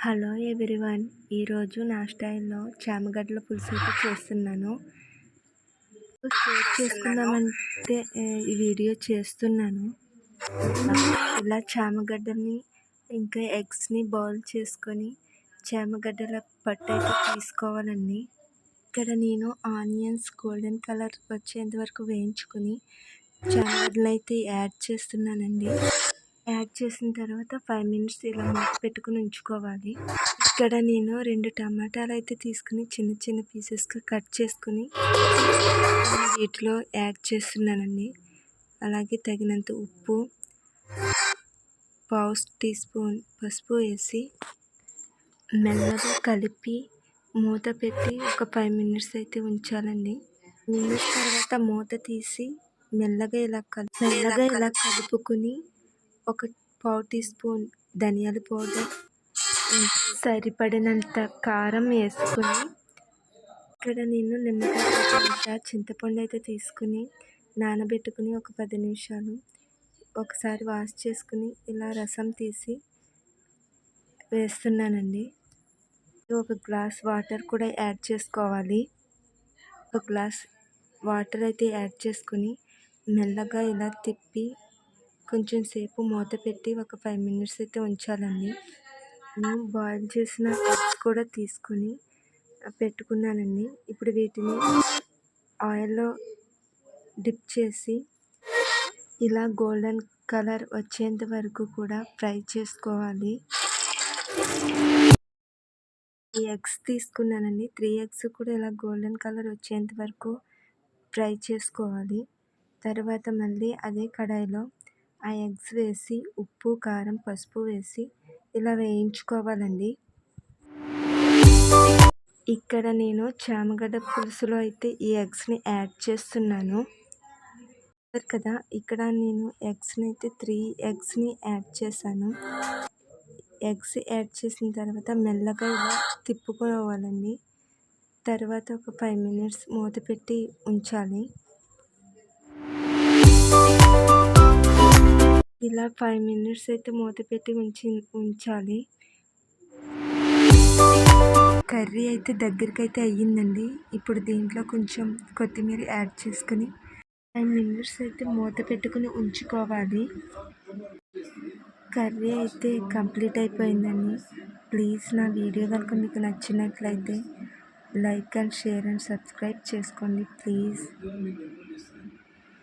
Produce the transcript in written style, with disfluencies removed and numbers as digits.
Hello everyone, ఈరోజు నా స్టైల్లో చామగడ్డల పులుసు అయితే చేస్తున్నాను. షేర్ చేసుకుందామంటే ఈ వీడియో చేస్తున్నాను. ఇలా చామగడ్డల్ని ఇంకా ఎగ్స్ని బాయిల్ చేసుకొని చామగడ్డల పట్టు అయితే తీసుకోవాలండి. ఇక్కడ నేను ఆనియన్స్ గోల్డెన్ కలర్ వచ్చేంత వరకు వేయించుకొని చామగడ్డలు అయితే యాడ్ చేస్తున్నానండి. యాడ్ చేసిన తర్వాత 5 మినిట్స్ ఇలా మూత పెట్టుకుని ఉంచుకోవాలి. ఇక్కడ నేను 2 టమాటాలు అయితే తీసుకుని చిన్న చిన్న పీసెస్గా కట్ చేసుకుని వీటిలో యాడ్ చేస్తున్నానండి. అలాగే తగినంత ఉప్పు, పావు టీ స్పూన్ పసుపు వేసి మెల్లగా కలిపి మూత పెట్టి ఒక 5 మినిట్స్ అయితే ఉంచాలండి. మినిట్స్ తర్వాత మూత తీసి మెల్లగా ఇలా కలుపుకుని ఒక పావు టీ స్పూన్ ధనియాల పౌడర్, సరిపడినంత కారం వేసుకుని ఇక్కడ నేను నిమ్మకాయ చింతపండు అయితే తీసుకుని నానబెట్టుకుని ఒక 10 నిమిషాలు ఒకసారి వాష్ చేసుకుని ఇలా రసం తీసి వేస్తున్నానండి. ఒక గ్లాస్ వాటర్ కూడా యాడ్ చేసుకోవాలి. ఒక గ్లాస్ వాటర్ అయితే యాడ్ చేసుకుని మెల్లగా ఇలా తిప్పి కొంచెం సేపు మూత పెట్టి ఒక 5 మినిట్స్ అయితే ఉంచాలండి. నేను బాయిల్ చేసిన ఎగ్స్ కూడా తీసుకొని పెట్టుకున్నానండి. ఇప్పుడు వీటిని ఆయిల్లో డిప్ చేసి ఇలా గోల్డెన్ కలర్ వచ్చేంత వరకు కూడా ఫ్రై చేసుకోవాలి. ఈ ఎగ్స్ తీసుకున్నానండి. 3 ఎగ్స్ కూడా ఇలా గోల్డెన్ కలర్ వచ్చేంత వరకు ఫ్రై చేసుకోవాలి. తర్వాత మళ్ళీ అదే కడాయిలో ఆ ఎగ్స్ వేసి ఉప్పు, కారం, పసుపు వేసి ఇలా వేయించుకోవాలండి. ఇక్కడ నేను చామగడ్డ పులుసులో అయితే ఈ ఎగ్స్ని యాడ్ చేస్తున్నాను కదా. ఇక్కడ నేను ఎగ్స్ని అయితే 3 ఎగ్స్ని యాడ్ చేశాను. ఎగ్స్ యాడ్ చేసిన తర్వాత మెల్లగా ఇలా తిప్పుకోవాలండి. తర్వాత ఒక 5 మినిట్స్ మూత పెట్టి ఉంచాలి. ఇలా 5 మినిట్స్ అయితే మూత పెట్టి ఉంచాలి. కర్రీ అయితే దగ్గరికి అయితే అయ్యిందండి. ఇప్పుడు దీంట్లో కొంచెం కొత్తిమీర యాడ్ చేసుకుని 5 మినిట్స్ అయితే మూత పెట్టుకుని ఉంచుకోవాలి. కర్రీ అయితే కంప్లీట్ అయిపోయిందండి. ప్లీజ్ నా వీడియో కనుక మీకు నచ్చినట్లయితే like and share and subscribe చేసుకోండి ప్లీజ్.